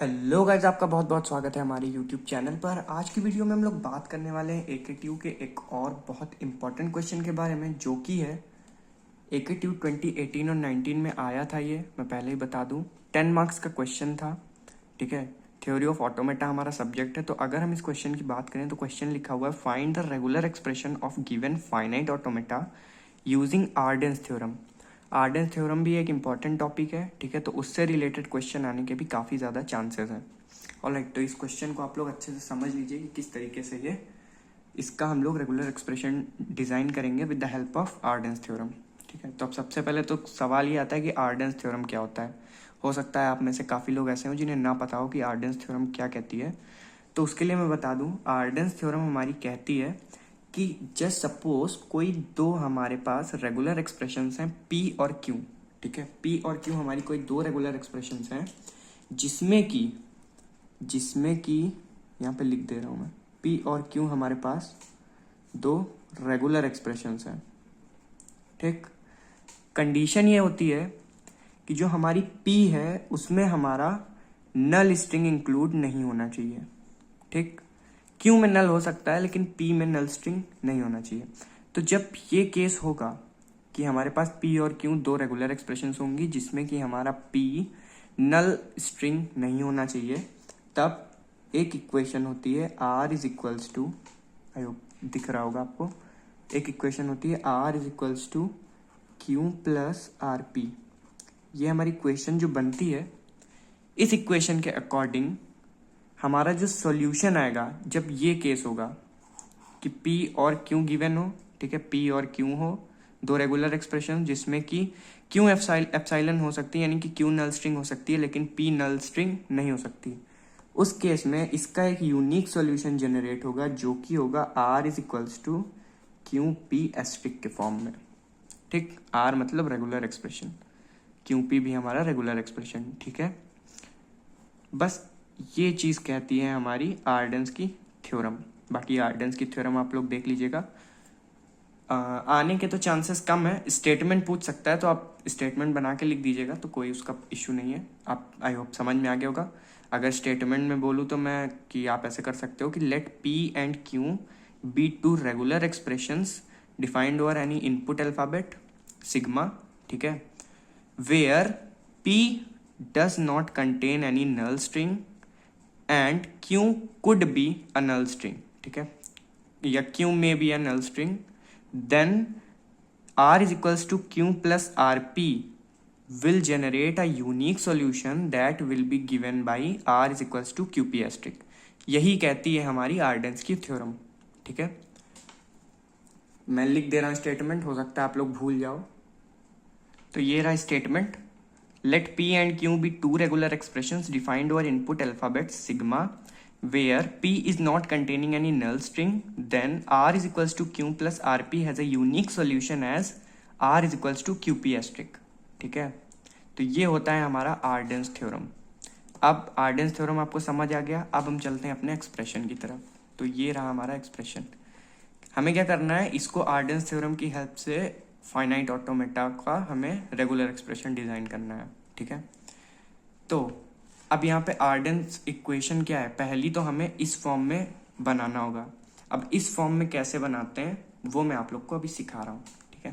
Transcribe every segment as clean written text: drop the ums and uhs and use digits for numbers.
Hello guys, आपका बहुत बहुत स्वागत है हमारे यूट्यूब चैनल पर। आज की वीडियो में हम लोग बात करने वाले हैं एकेटीयू के एक और बहुत इंपॉर्टेंट क्वेश्चन के बारे में, जो कि है एकेटीयू 2018 और 19 में आया था। ये मैं पहले ही बता दूं, 10 मार्क्स का क्वेश्चन था। ठीक है, थ्योरी ऑफ ऑटोमेटा हमारा सब्जेक्ट है। तो अगर हम इस क्वेश्चन की बात करें तो क्वेश्चन लिखा हुआ है, find the regular expression of given finite automata using Arden's theorem. Arden's theorem भी एक इंपॉर्टेंट टॉपिक है। ठीक है, तो उससे रिलेटेड क्वेश्चन आने के भी काफ़ी ज़्यादा चांसेस हैं। ऑलराइट, तो इस क्वेश्चन को आप लोग अच्छे से समझ लीजिए कि किस तरीके से ये इसका हम लोग रेगुलर एक्सप्रेशन डिज़ाइन करेंगे with the help of Arden's theorem. ठीक है, तो अब सबसे पहले तो सवाल ये आता है कि आर्डेंस थ्योरम क्या होता है। हो सकता है आप में से काफ़ी लोग ऐसे हों जिन्हें ना पता हो कि आर्डेंस थ्योरम क्या कहती है। तो उसके लिए मैं बता दूं, आर्डेंस थ्योरम हमारी कहती है कि जस्ट सपोज कोई दो हमारे पास रेगुलर एक्सप्रेशंस हैं P और Q। ठीक है, P और Q हमारी कोई दो रेगुलर एक्सप्रेशंस हैं जिसमें कि यहाँ पे लिख दे रहा हूँ मैं, P और Q हमारे पास दो रेगुलर एक्सप्रेशंस हैं। ठीक, कंडीशन ये होती है कि जो हमारी P है उसमें हमारा नल स्ट्रिंग इंक्लूड नहीं होना चाहिए। ठीक, Q में नल हो सकता है लेकिन P में नल स्ट्रिंग नहीं होना चाहिए। तो जब ये केस होगा कि हमारे पास P और Q दो रेगुलर एक्सप्रेशंस होंगी जिसमें कि हमारा P नल स्ट्रिंग नहीं होना चाहिए, तब एक इक्वेशन होती है R is equals to, I hope दिख रहा होगा आपको, एक इक्वेशन होती है R is equals to Q plus R P. ये हमारी इक्वेशन जो बनती है, इस इक्वेशन के अकॉर्डिंग हमारा जो सॉल्यूशन आएगा जब ये केस होगा कि P और Q गिवन हो। ठीक है, P और Q हो दो रेगुलर एक्सप्रेशन जिसमें कि Q एप्साइलन हो सकती है, यानी कि Q नल स्ट्रिंग हो सकती है लेकिन P नल स्ट्रिंग नहीं हो सकती। उस केस में इसका एक यूनिक सॉल्यूशन जनरेट होगा जो कि होगा R is equals to Q P asterisk के फॉर्म में। ठीक, R मतलब रेगुलर एक्सप्रेशन, QP भी हमारा रेगुलर एक्सप्रेशन। ठीक है, बस ये चीज़ कहती है हमारी आर्डेंस की थ्योरम। बाकी आर्डेंस की थ्योरम आप लोग देख लीजिएगा। आने के तो चांसेस कम है, स्टेटमेंट पूछ सकता है तो आप स्टेटमेंट बना के लिख दीजिएगा, तो कोई उसका इश्यू नहीं है। आप आई होप समझ में आ गया होगा। अगर स्टेटमेंट में बोलूँ तो मैं कि आप ऐसे कर सकते हो कि let P and Q be two regular expressions defined over any input alphabet sigma. ठीक है, where P does not contain any null string and Q could be a null string। ठीक है, या Q may be a null string, then R is equals to Q plus RP will generate a unique solution that will be given by R is equals to QP asterisk। यही कहती है हमारी Arden's की theorem. ठीक है, मैं लिख दे रहा हूं स्टेटमेंट, हो सकता है आप लोग भूल जाओ। तो ये रहा statement, let P and Q be two regular expressions defined over input alphabet sigma where P is not containing any null string, then R is equals to Q plus RP has a unique solution as R is equals to QP asterisk। ठीक है, तो ये होता है हमारा Arden's theorem. अब Arden's theorem आपको समझ आ गया, अब हम चलते हैं अपने एक्सप्रेशन की तरफ। तो ये रहा हमारा एक्सप्रेशन। हमें क्या करना है, इसको आर्डेंस थ्योरम की हेल्प से फाइनाइट ऑटोमेटा का हमें रेगुलर एक्सप्रेशन डिजाइन करना है। ठीक है, तो अब यहाँ पे आर्डेंस इक्वेशन क्या है, पहली तो हमें इस फॉर्म में बनाना होगा। अब इस फॉर्म में कैसे बनाते हैं वो मैं आप लोग को अभी सिखा रहा हूँ। ठीक है,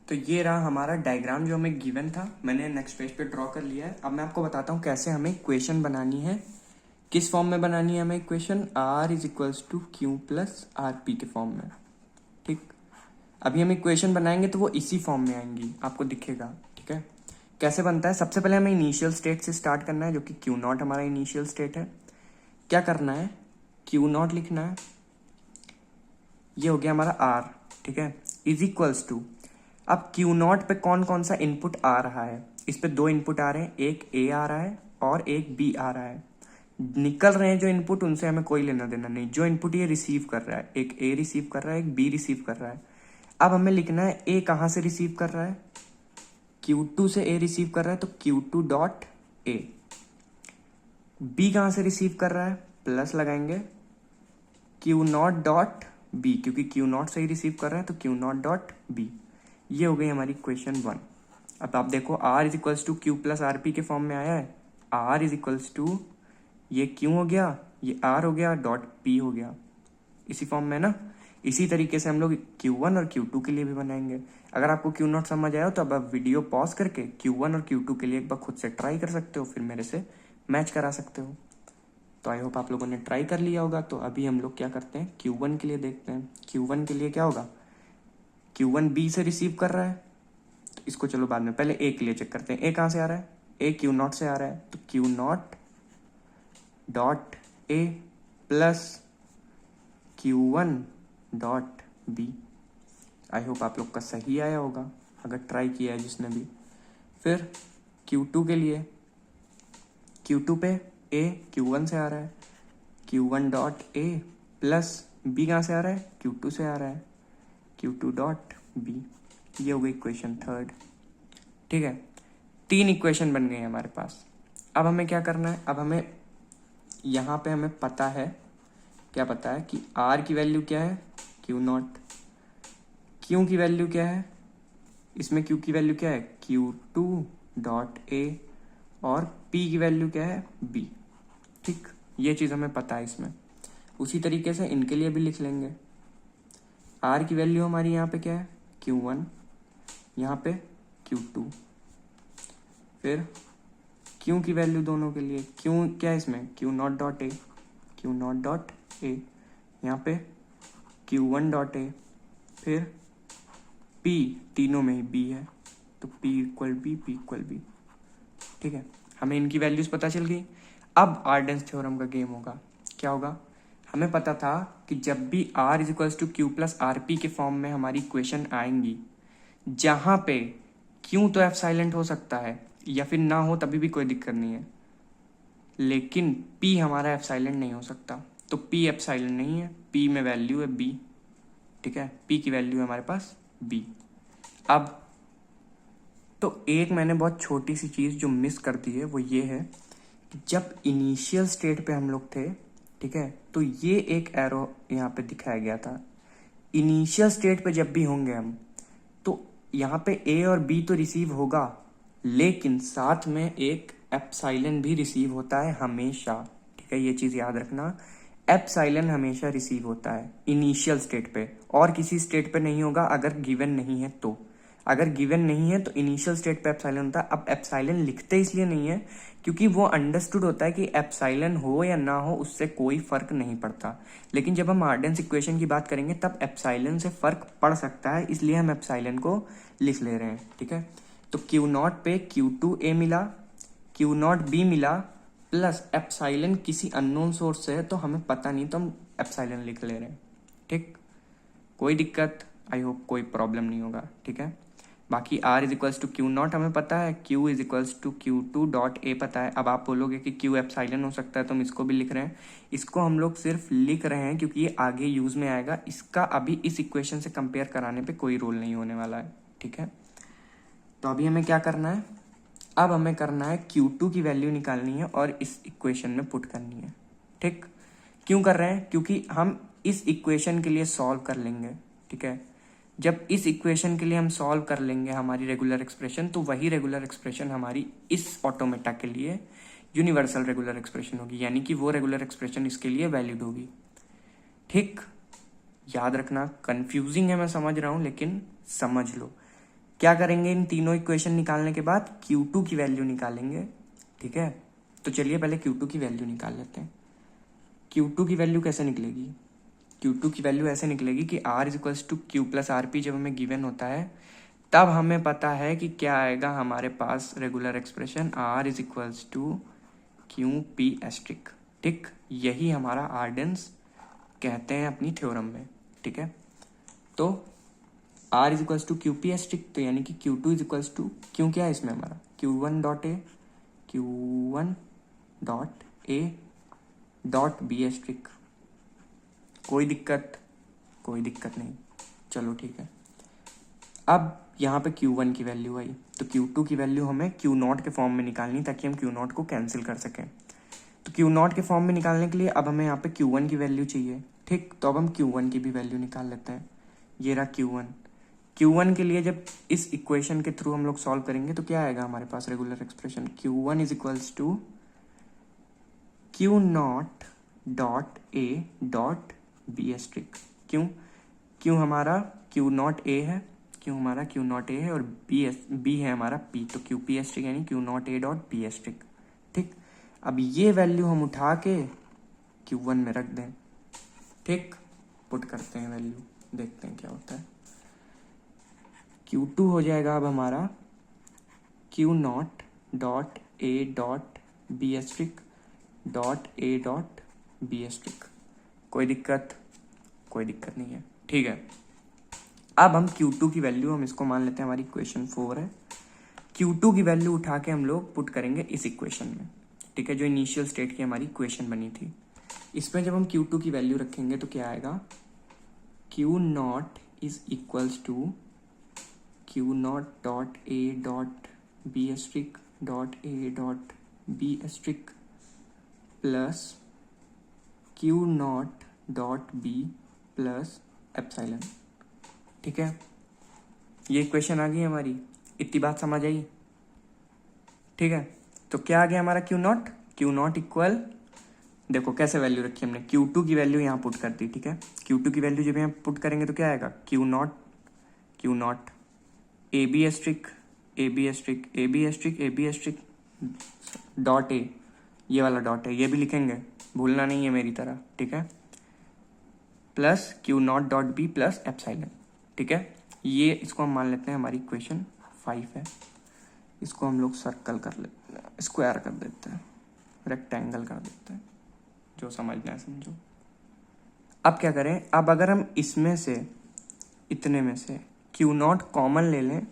तो ये रहा हमारा डायग्राम जो हमें गिवन था, मैंने नेक्स्ट पेज पे ड्रॉ कर लिया है। अब मैं आपको बताता हूँ कैसे हमें इक्वेशन बनानी है, किस फॉर्म में बनानी है हमें equation, R is equals to Q plus R P के फॉर्म में। ठीक, अभी हम इक्वेशन बनाएंगे तो वो इसी फॉर्म में आएंगी, आपको दिखेगा। ठीक है, कैसे बनता है, सबसे पहले हमें इनिशियल स्टेट से स्टार्ट करना है जो कि Q नॉट हमारा इनिशियल स्टेट है। क्या करना है, Q नॉट लिखना है, ये हो गया हमारा R। ठीक है, इज इक्वल्स टू, अब Q नॉट पे कौन कौन सा इनपुट आ रहा है, इस पे दो इनपुट आ रहे हैं, एक A आ रहा है और एक B आ रहा है। निकल रहे हैं जो इनपुट उनसे हमें कोई लेना देना नहीं, जो इनपुट ये रिसीव कर रहा है, एक A रिसीव कर रहा है, एक B रिसीव कर रहा है। अब हमें लिखना है A कहाँ से रिसीव कर रहा है, Q2 से A रिसीव कर रहा है तो Q2 डॉट A। B कहाँ से रिसीव कर रहा है, प्लस लगाएंगे Q नॉट डॉट B, क्योंकि Q नॉट से ही रिसीव कर रहा है तो Q नॉट डॉट B। ये हो गई हमारी इक्वेशन 1। अब आप देखो R is equals to Q plus R P के फॉर्म में आया है। R इज इक्वल्स टू ये Q हो गया, ये R हो गया, डॉट P हो गया, इसी फॉर्म में ना। इसी तरीके से हम लोग Q1 और Q2 के लिए भी बनाएंगे। अगर आपको Q0 समझ आया हो तो अब आप वीडियो पॉज करके Q1 और Q2 के लिए एक बार खुद से ट्राई कर सकते हो, फिर मेरे से मैच करा सकते हो। तो आई होप आप लोगों ने ट्राई कर लिया होगा। तो अभी हम लोग क्या करते हैं, Q1 के लिए देखते हैं। Q1 के लिए क्या होगा, Q1 B से रिसीव कर रहा है, तो इसको चलो बाद में, पहले A के लिए चेक करते हैं। A कहाँ से आ रहा है, A Q0 से आ रहा है, तो Q0 dot A plus Q1 dot B। I hope आप लोग का सही आया होगा अगर ट्राई किया है जिसने भी। फिर Q2 के लिए, Q2 पे A Q1 से आ रहा है, Q1 dot A plus B कहाँ से आ रहा है, Q2 से आ रहा है, Q2 डॉट B। ये हो गई इक्वेशन थर्ड। ठीक है, 3 इक्वेशन बन गई हमारे पास। अब हमें क्या करना है, अब हमें यहाँ पे हमें पता है, क्या पता है कि R की वैल्यू क्या है, Q0, Q की वैल्यू क्या है, इसमें Q की वैल्यू क्या है, Q2 डॉट A, और P की वैल्यू क्या है, B। ठीक, ये चीज़ हमें पता है इसमें। उसी तरीके से इनके लिए भी लिख लेंगे। R की वैल्यू हमारी यहाँ पे क्या है, Q1, यहाँ पे Q2। फिर Q की वैल्यू दोनों के लिए, Q क्या है इसमें, Q0 dot A, Q0 dot A, यहाँ पे Q1 डॉट A, फिर P तीनों में ही B है, तो P equal B, P equal B। ठीक है, हमें इनकी वैल्यूज पता चल गई। अब आर्डेंस थ्योरम का गेम होगा। क्या होगा, हमें पता था कि जब भी R is equals to Q plus RP के फॉर्म में हमारी इक्वेशन आएंगी, जहां पे Q तो एप्सिलॉन हो सकता है या फिर ना हो तभी भी कोई दिक्कत नहीं है, लेकिन P हमारा एप्सिलॉन नहीं हो सकता। तो P एप्सिलॉन नहीं है, P में वैल्यू है B। ठीक है, P की वैल्यू है हमारे पास B। अब तो एक मैंने बहुत छोटी सी चीज़ जो मिस कर दी है वो ये है कि जब इनिशियल स्टेट पे हम लोग थे, ठीक है, तो ये एक एरो यहाँ पे दिखाया गया था। इनिशियल स्टेट पे जब भी होंगे हम, तो यहाँ पे A और B तो रिसीव होगा, लेकिन साथ में एक एप्सिलॉन भी रिसीव होता है हमेशा। ठीक है, ये चीज़ याद रखना, एप्सिलॉन हमेशा रिसीव होता है इनिशियल स्टेट पे, और किसी स्टेट पे नहीं होगा अगर गिवन नहीं है तो। अगर गिवन नहीं है तो इनिशियल स्टेट पे एप्सिलॉन होता है। अब एप्सिलॉन लिखते इसलिए नहीं है क्योंकि वो अंडरस्टूड होता है कि एप्सिलॉन हो या ना हो उससे कोई फर्क नहीं पड़ता, लेकिन जब हम आर्डेंस इक्वेशन की बात करेंगे तब एप्सिलॉन से फर्क पड़ सकता है, इसलिए हम एप्सिलॉन को लिख ले रहे हैं। ठीक है, तो Q0 पे Q2A मिला, Q0 B मिला, प्लस एप्सिलॉन किसी अननोन सोर्स से है तो हमें पता नहीं, तो हम एप्सिलॉन लिख ले रहे हैं। ठीक, कोई दिक्कत, आई होप कोई प्रॉब्लम नहीं होगा। ठीक है, बाकी R is equals to Q0 हमें पता है, Q is equals to Q2 dot A पता है। अब आप बोलोगे कि Q एप्सिलॉन हो सकता है तो हम इसको भी लिख रहे हैं। इसको हम लोग सिर्फ लिख रहे हैं क्योंकि ये आगे यूज में आएगा, इसका अभी इस इक्वेशन से कंपेयर कराने पे कोई रोल नहीं होने वाला है। ठीक है, तो अभी हमें क्या करना है, अब हमें करना है Q2 की वैल्यू निकालनी है और इस इक्वेशन में पुट करनी है। ठीक, क्यों कर रहे हैं, क्योंकि हम इस इक्वेशन के लिए सॉल्व कर लेंगे। ठीक है, जब इस इक्वेशन के लिए हम सॉल्व कर लेंगे हमारी रेगुलर एक्सप्रेशन, तो वही रेगुलर एक्सप्रेशन हमारी इस ऑटोमेटा के लिए यूनिवर्सल रेगुलर एक्सप्रेशन होगी, यानी कि वो रेगुलर एक्सप्रेशन इसके लिए वैलिड होगी। ठीक, याद रखना, कंफ्यूजिंग है मैं समझ रहा हूं, लेकिन समझ लो। क्या करेंगे, इन तीनों इक्वेशन निकालने के बाद Q2 की वैल्यू निकालेंगे। ठीक है, तो चलिए पहले Q2 की वैल्यू निकाल लेते हैं। Q2 की वैल्यू कैसे निकलेगी, Q2 की वैल्यू ऐसे निकलेगी कि R is equals to Q plus RP जब हमें गिवन होता है तब हमें पता है कि क्या आएगा हमारे पास regular expression, R is equals to QP asterisk. ठीक, यही हमारा आर्डेंस कहते हैं अपनी थ्योरम में। ठीक है, तो R is equals to QP asterisk, तो यानी कि Q2 इज इक्वल्स टू, क्यों क्या है इसमें हमारा Q1 dot A, Q1 dot A dot B asterisk. कोई दिक्कत, कोई दिक्कत नहीं, चलो ठीक है। अब यहाँ पे Q1 की वैल्यू आई, तो Q2 की वैल्यू हमें Q0 के फॉर्म में निकालनी ताकि हम Q0 को कैंसिल कर सकें। तो Q0 के फॉर्म में निकालने के लिए अब हमें यहाँ पे Q1 की वैल्यू चाहिए। ठीक, तो अब हम Q1 की भी वैल्यू निकाल लेते हैं। ये रहा Q1। Q1 के लिए जब इस इक्वेशन के थ्रू हम लोग सॉल्व करेंगे तो क्या आएगा हमारे पास regular expression, Q1 is equals to Q not dot A dot B asterisk. क्यों हमारा क्यू नॉट ए है, और बी है हमारा पी, तो क्यू पी एस्ट्रिक यानी Q naught A dot B asterisk. ठीक, अब ये वैल्यू हम उठा के Q1 में रख दें। ठीक, पुट करते हैं वैल्यू, देखते हैं क्या होता है। Q2 हो जाएगा अब हमारा Q naught dot A dot B asterisk dot A dot B asterisk. कोई दिक्कत नहीं है। ठीक है, अब हम Q2 की वैल्यू, हम इसको मान लेते हैं हमारी इक्वेशन 4 है। Q2 की वैल्यू उठा के हम लोग पुट करेंगे इस इक्वेशन में। ठीक है, जो इनिशियल स्टेट की हमारी इक्वेशन बनी थी, इसमें जब हम Q2 की वैल्यू रखेंगे तो क्या आएगा, Q naught is equals to Q naught dot A dot B asterisk dot A dot B asterisk plus Q naught dot B plus epsilon. ठीक है, ये इक्वेशन आ गई हमारी, इतनी बात समझ आई। ठीक है, तो क्या आ गया हमारा Q नॉट इक्वल, देखो कैसे वैल्यू रखी हमने, Q2 की वैल्यू यहाँ पुट कर दी। ठीक है, Q2 की वैल्यू जब यहाँ पुट करेंगे तो क्या आएगा, Q naught A B asterisk dot A, ये वाला डॉट है, ये भी लिखेंगे, भूलना नहीं है मेरी तरह। ठीक है, plus Q naught dot B plus epsilon. ठीक है, ये इसको हम मान लेते हैं हमारी इक्वेशन 5 है। इसको हम लोग सर्कल कर लेते हैं, स्क्वायर कर देते हैं, रेक्टेंगल कर देते हैं, जो समझना है समझो। अब क्या करें, अब अगर हम इसमें से, इतने में से Q नॉट कॉमन ले लें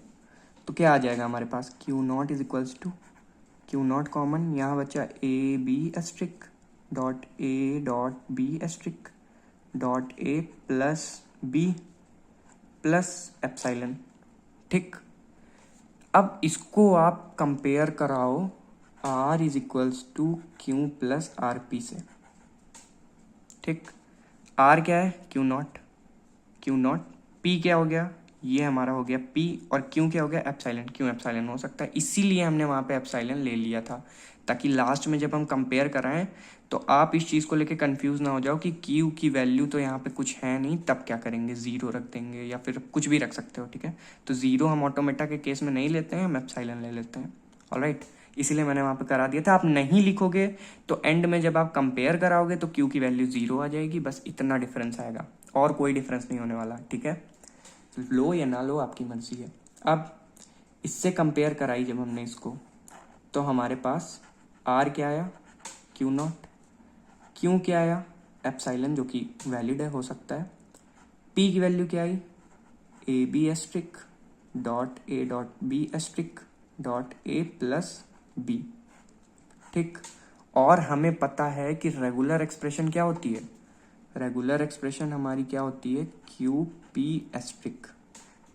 तो क्या आ जाएगा हमारे पास, Q naught is equals to, Q naught common, यहाँ बचा A B asterisk dot A dot B asterisk dot A plus B plus epsilon. ठीक, अब इसको आप कंपेयर कराओ R is equals to Q plus R P से। ठीक, R क्या है, Q नॉट, P क्या हो गया, ये हमारा हो गया P, और Q क्या हो गया, एप्सिलॉन। Q एप्सिलॉन हो सकता है, इसीलिए हमने वहाँ पे एप्सिलॉन ले लिया था, ताकि लास्ट में जब हम कंपेयर कराएं तो आप इस चीज़ को लेके कंफ्यूज ना हो जाओ कि Q की वैल्यू तो यहाँ पे कुछ है नहीं, तब क्या करेंगे, ज़ीरो रख देंगे या फिर कुछ भी रख सकते हो। ठीक है, तो ज़ीरो हम ऑटोमेटा के केस में नहीं लेते हैं, हम एप्सिलॉन ले लेते हैं। ऑलराइट, इसीलिए मैंने वहाँ पे करा दिया था। आप नहीं लिखोगे तो एंड में जब आप कंपेयर कराओगे तो Q की वैल्यू ज़ीरो आ जाएगी, बस इतना डिफरेंस आएगा, और कोई डिफरेंस नहीं होने वाला। ठीक है, लो या ना लो आपकी मर्जी है। अब इससे कंपेयर कराई जब हमने इसको, तो हमारे पास R क्या आया, Q नॉट, Q क्या आया, एप्सिलॉन, जो कि वैलिड है, हो सकता है। P की वैल्यू क्या आई, A B asterisk dot A dot B asterisk dot A plus B. ठीक, और हमें पता है कि रेगुलर एक्सप्रेशन क्या होती है, रेगुलर एक्सप्रेशन हमारी क्या होती है, क्यू पी एस्ट्रिक।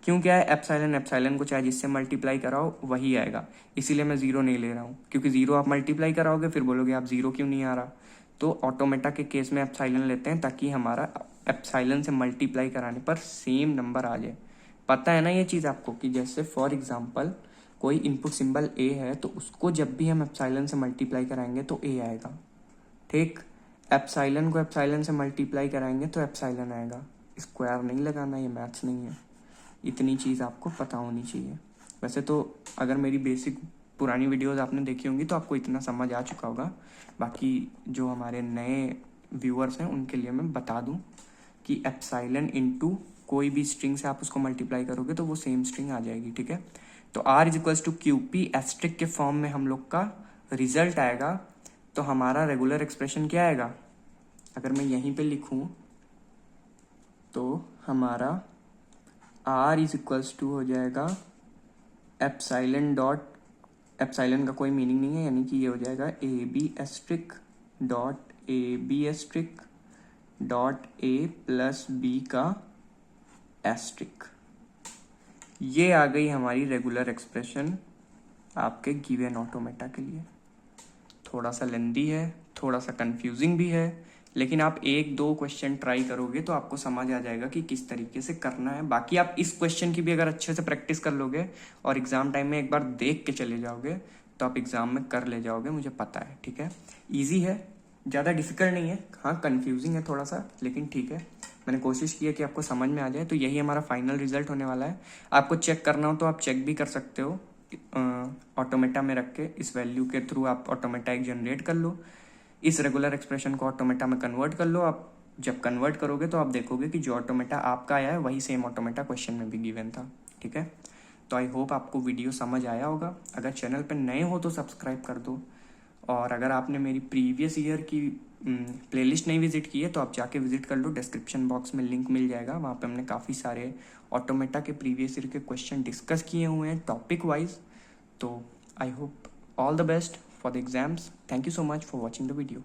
क्यों क्या है, एप्सिलॉन को चाहे जिससे मल्टीप्लाई कराओ वही आएगा, इसीलिए मैं ज़ीरो नहीं ले रहा हूँ, क्योंकि ज़ीरो आप मल्टीप्लाई कराओगे फिर बोलोगे आप ज़ीरो क्यों नहीं आ रहा। तो ऑटोमेटा के केस में एप्सिलॉन लेते हैं ताकि हमारा एप्सिलॉन से मल्टीप्लाई कराने पर सेम नंबर आ जाए। पता है ना ये चीज़ आपको, कि जैसे फॉर एग्जाम्पल कोई इनपुट सिंबल ए है तो उसको जब भी हम एप्सिलॉन से मल्टीप्लाई कराएंगे तो ए आएगा। ठीक, एप्सिलॉन को एप्सिलॉन से मल्टीप्लाई कराएंगे तो एप्सिलॉन आएगा। स्क्वायर नहीं लगाना, ये मैथ्स नहीं है, इतनी चीज़ आपको पता होनी चाहिए। वैसे तो अगर मेरी बेसिक पुरानी वीडियोस आपने देखी होंगी तो आपको इतना समझ आ चुका होगा। बाकी जो हमारे नए व्यूअर्स हैं उनके लिए मैं बता दूं कि एप्सिलॉन इनटू कोई भी स्ट्रिंग से आप उसको मल्टीप्लाई करोगे तो वो सेम स्ट्रिंग आ जाएगी। ठीक है, तो R is equals to Q P asterisk के फॉर्म में हम लोग का रिजल्ट आएगा। तो हमारा रेगुलर एक्सप्रेशन क्या आएगा, अगर मैं यहीं पे लिखूं तो हमारा R इज इक्वल्स टू हो जाएगा एप्सिलॉन डॉट, एप्सिलॉन का कोई मीनिंग नहीं है, यानी कि ये हो जाएगा A B asterisk dot A B asterisk dot A plus B का एस्ट्रिक। ये आ गई हमारी रेगुलर एक्सप्रेशन आपके गिवन ऑटोमेटा के लिए। थोड़ा सा लेंदी है, थोड़ा सा कंफ्यूजिंग भी है, लेकिन आप एक दो क्वेश्चन ट्राई करोगे तो आपको समझ आ जाएगा कि किस तरीके से करना है। बाकी आप इस क्वेश्चन की भी अगर अच्छे से प्रैक्टिस कर लोगे और एग्जाम टाइम में एक बार देख के चले जाओगे तो आप एग्जाम में कर ले जाओगे, मुझे पता है। ठीक है, ईजी है, ज़्यादा डिफिकल्ट नहीं है, हाँ कंफ्यूजिंग है थोड़ा सा, लेकिन ठीक है, मैंने कोशिश की है कि आपको समझ में आ जाए। तो यही हमारा फाइनल रिजल्ट होने वाला है। आपको चेक करना हो तो आप चेक भी कर सकते हो ऑटोमेटा में रख के, इस वैल्यू के थ्रू आप ऑटोमेटा एक जनरेट कर लो, इस रेगुलर एक्सप्रेशन को ऑटोमेटा में कन्वर्ट कर लो। आप जब कन्वर्ट करोगे तो आप देखोगे कि जो ऑटोमेटा आपका आया है वही सेम ऑटोमेटा क्वेश्चन में भी गिवन था। ठीक है, तो आई होप आपको वीडियो समझ आया होगा। अगर चैनल पर नए हो तो सब्सक्राइब कर दो, और अगर आपने मेरी प्रीवियस ईयर की प्लेलिस्ट नहीं विजिट की है तो आप जाके विजिट कर लो, डिस्क्रिप्शन बॉक्स में लिंक मिल जाएगा। वहाँ पे हमने काफ़ी सारे ऑटोमेटा के प्रीवियस ईयर के क्वेश्चन डिस्कस किए हुए हैं टॉपिक वाइज। तो I hope all the best for the exams. Thank you so much for watching the video.